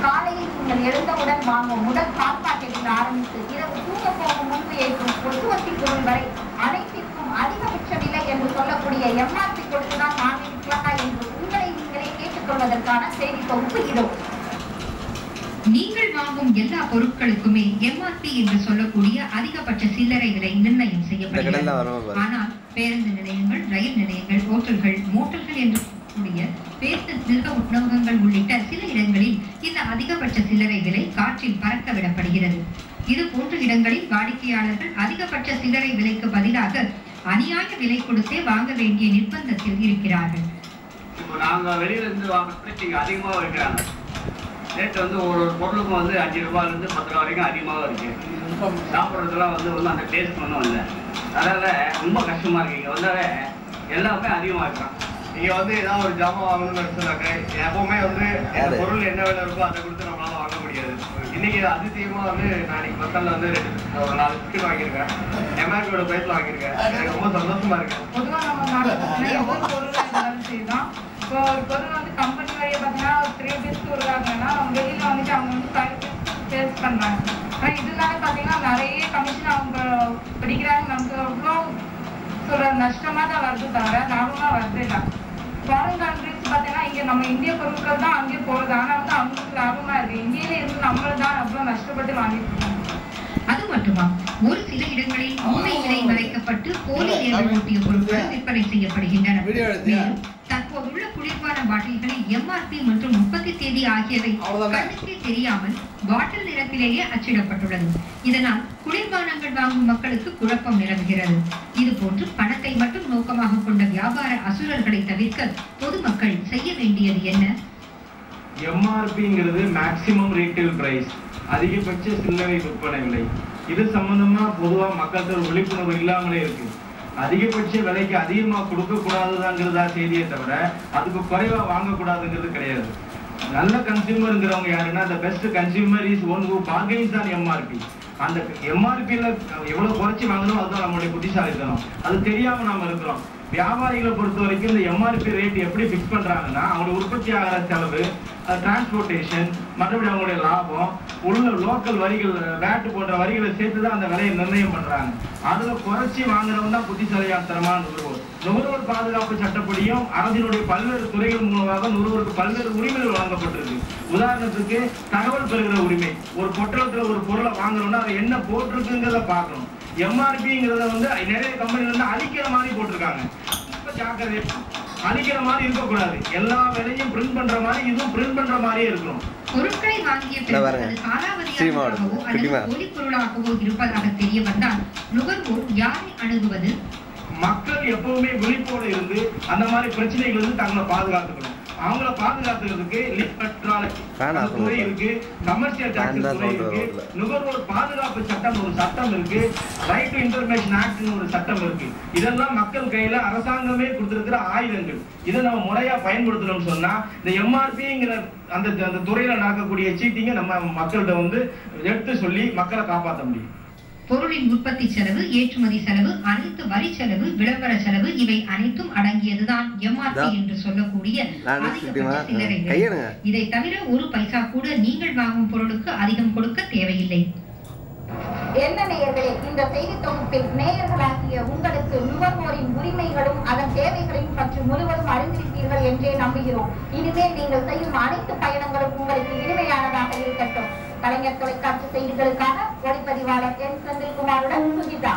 காலையில் நீங்கள் எழுந்தவுடன் வாங்கும் முதல் சாப்பாட்டில் ஆரம்பித்து இரவு தூங்க போகும் முன்பு ஏற்றும் கொசுவத்தி பொருள் வரை அனைத்திற்கும் அதிகபட்ச விலை என்று சொல்லக்கூடிய எம்ஆர்பி கொடுத்துதான் வாங்கியிருக்கிறதா என்று உங்களை நீங்களே கேட்டுக்கொள்வதற்கான செய்தி தொகுப்பு இதோ. நீங்கள் வாங்கும் எல்லா பொருட்களுக்குமே எம்ஆர்பி என்று சொல்லக்கூடிய அதிகபட்ச சில்லறை விலை நிர்ணயம் செய்யப்படுகிறது. ஆனால் பேருந்து நிலையங்கள், ரயில் நிலையங்கள், ஹோட்டல்கள், மோட்டல்கள் என்று கூடிய பேருந்து நிர்வாக உணவகங்கள் உள்ளிட்ட சில இடங்களில் இந்த அதிகபட்ச சில்லறை விலை காற்றில் பறக்க விடப்படுகிறது. இது போன்ற இடங்களில் வாடிக்கையாளர்கள் அதிகபட்ச சில்லறை விலைக்கு பதிலாக அநியாய விலை கொடுத்தே வாங்க வேண்டிய நிர்பந்தத்தில் இருக்கிறார்கள். நாங்க வெளியில இருந்து வாங்குறது அதிகமாக இருக்கிறாங்க. ரேட் வந்து ஒரு பொருளுக்கும் வந்து 5 ரூபாயிலிருந்து 10 ரூபா வரைக்கும் அதிகமாக இருக்கு. சாப்பிட்றதுலாம் வந்து அந்த டேஸ்ட் ஒன்றும் இல்லை. அதனால ரொம்ப கஷ்டமா இருக்கு. இங்கே வந்தாலே எல்லாமே அதிகமாக இருக்கான். நீங்க வந்து ஏதாவது ஒரு ஜாமான் வாங்கணும்னு நினைச்சாக்க எப்பவுமே வந்து பொருள் என்ன விலை இருக்கோ அதை கொடுத்து நம்மளால வாங்க முடியாது. இன்னைக்கு அதிசயமா வந்து நான் இன்னைக்கு பஸ்டாண்ட்ல வந்து ஒரு 4 பிஸ்கட் வாங்கியிருக்கேன். எம்ஆர்பியோட பிரைஸ்ல வாங்கியிருக்கேன். எனக்கு ரொம்ப சந்தோஷமா இருக்கு. பொதுவாக நம்ம பொருள் செய்யலாம். இப்போ ஒரு பொருள் வந்து கம்பெனி வழியை பார்த்தீங்கன்னா 3 பீஸ் வருவாங்கன்னா அவங்க வெளியில வந்துட்டு அவங்க வந்து 5 பீஸ் சேல்ஸ் பண்றாங்க. ஆனால் இதனால பார்த்தீங்கன்னா நிறைய கமிஷன் அவங்க பிடிக்கிறாங்க. நமக்கு அவ்வளோ நஷ்டமா தான் வருது தவிர லாபமா வருது இல்லை. ஃபாரின் கண்ட்ரிஸ் பார்த்தீங்கன்னா இங்கே நம்ம இந்திய பொருட்கள் தான் அங்கேயே போகுது. ஆனால் வந்து அவங்களுக்கு லாபமா இருக்கு. இந்தியில இருந்து நம்மள தான் அவ்வளோ நஷ்டப்பட்டு வாங்கிட்டு இருக்கோம். அது மட்டுமா, ஒரு சில இடங்களில் உண்மை விலை மறைக்கப்பட்டு போலி லேபிள் ஒட்டிய பொருட்கள் விற்பனை செய்யப்படுகின்றன. மேலும் தற்போதுள்ள குளிர்பான பாட்டில்களில் எம்ஆர்பி மற்றும் உற்பத்தி தேதி ஆகியவை கண்ணுக்கே தெரியாமல் பாட்டில் நிறத்திலேயே அச்சிடப்பட்டுள்ளது. இதனால் குளிர்பானங்கள் வாங்கும் மக்களுக்கு குழப்பம் நிலவுகிறது. இதுபோன்று பணத்தை மட்டும் நோக்கமாக கொண்ட வியாபார அசுரர்களை தவிர்க்க பொதுமக்கள் செய்ய வேண்டியது என்ன? எம்ஆர்பிங்கிறது மேக்சிமம் ரீட்டைல் பிரைஸ், அதிகபட்ச சில்லறை விற்பனை விலை. இது சம்பந்தமா பொதுவா மக்கள்கிட்ட ஒரு விழிப்புணர்வு இல்லாமலே இருக்கு. அதிகபட்ச விலைக்கு அதிகமாக கொடுக்க கூடாதுதாங்கிறதா செய்தியை தவிர அதுக்கு குறைவா வாங்கக்கூடாதுங்கிறது கிடையாது. நல்ல கன்சியூமருங்கிறவங்க யாருன்னா the best consumer is one who bargains on MRP. அந்த எம்ஆர்பியில் எவ்வளவு குறைச்சி வாங்கணும் அதுதான் நம்மளுடைய புத்திசாலித்தனம். அது தெரியாம நாம இருக்கிறோம். வியாபாரிகளை பொறுத்த வரைக்கும் இந்த எம்ஆர்பி ரேட் எப்படி ஃபிக்ஸ் பண்றாங்கன்னா அவங்களுடைய உற்பத்தி ஆகிற செலவு, டிரான்ஸ்போர்ட்டேஷன், மற்றபடி அவங்களுடைய லாபம், உள்ள லோக்கல் வரிகள், வேட்டு போன்ற வரிகளை சேர்த்து தான் அந்த விலையை நிர்ணயம் பண்றாங்க. அதுல குறைச்சி வாங்குறவங்க தான் புத்திசாலித்தனமான நுகர்வோர். நுகர்வோர் பாதுகாப்பு சட்டப்படியும் அரசினுடைய பல்வேறு துறைகள் மூலமாக நுகர்வோருக்கு பல்வேறு உரிமைகள் வழங்கப்பட்டிருக்கு. உதாரணத்துக்கு தகவல் பெறுகிற உரிமை. ஒரு பொட்டலத்துல ஒரு பொருளை வாங்குறோம்னா அதை என்ன போட்டிருக்குங்கிறத பார்க்கணும். எம்ஆர்பிங்கிறத வந்து நிறைய கம்பெனில வந்து அழிக்கிற மாதிரி போட்டிருக்காங்க. ஜாக்கிரதை, அழிக்கிற மாதிரி இருக்கக்கூடாது. எல்லா விலையும் பிரிண்ட் பண்ற மாதிரி இதுவும் பிரிண்ட் பண்ற மாதிரியே இருக்கணும். பொருட்களை வாங்கிய பிறகு காலாவதியாகவோ அல்லது போலி பொருளாகவோ இருப்பதாக தெரிய வந்தால் நுகர்வோர் யாரை அணுகுவது? மக்கள் எப்பவுமே விழிப்போடு இருந்து அந்த மாதிரி பிரச்சனைகள் இருந்து தங்களை பாதுகாத்துக்கணும். அவங்கள பாதுகாத்துக்கிறதுக்கு துறை இருக்கு, கமர்ஷியல் டாக்ஸ் துறை இருக்கு, நுகர்வோர் பாதுகாப்பு சட்டம் ஒரு சட்டம் இருக்கு, ரைட் டு இன்ஃபர்மேஷன் ஆக்ட்னு ஒரு சட்டம் இருக்கு. இதெல்லாம் மக்கள் கையில அரசாங்கமே கொடுத்திருக்கிற ஆயுதங்கள். இதை நம்ம முறையா பயன்படுத்தணும்னு சொன்னா இந்த எம்ஆர்பிங்கிற அந்த துறையில நடக்கக்கூடிய சீட்டிங்க நம்ம மக்கள்கிட்ட வந்து எடுத்து சொல்லி மக்களை காப்பாற்ற முடியும். பொருளின் உற்பத்தி செலவு, ஏற்றுமதி செலவு, அனைத்து வரி செலவு, விளம்பர செலவு இவை அனைத்தும் அடங்கியதுதான் எம்ஆர்பி என்று சொல்லக்கூடிய அதிகபட்ச சில்லறை விலை. இதை தவிர ஒரு பைசா கூட நீங்கள் வாங்கும் பொருளுக்கு அதிகம் கொடுக்க தேவையில்லை. என்ன நேயர்களே, இந்த செய்தி தொகுப்பில் நேயர்களாகிய உங்களுக்கு நுகர்வோரின் உரிமைகளும் அதன் தேவைகளையும் பற்றி முழுவதும் அறிந்திருப்பீர்கள் என்றே நம்புகிறோம். இனிமேல் நீங்கள் செய்யும் அனைத்து பயணங்களும் உங்களுக்கு இனிமையானதாக இருக்கட்டும். கலைஞர் தொலைக்காட்சி செய்திகளுக்காக ஒளிப்பதிவாளர் என் செந்தில்குமாருடன் சுஜிதா.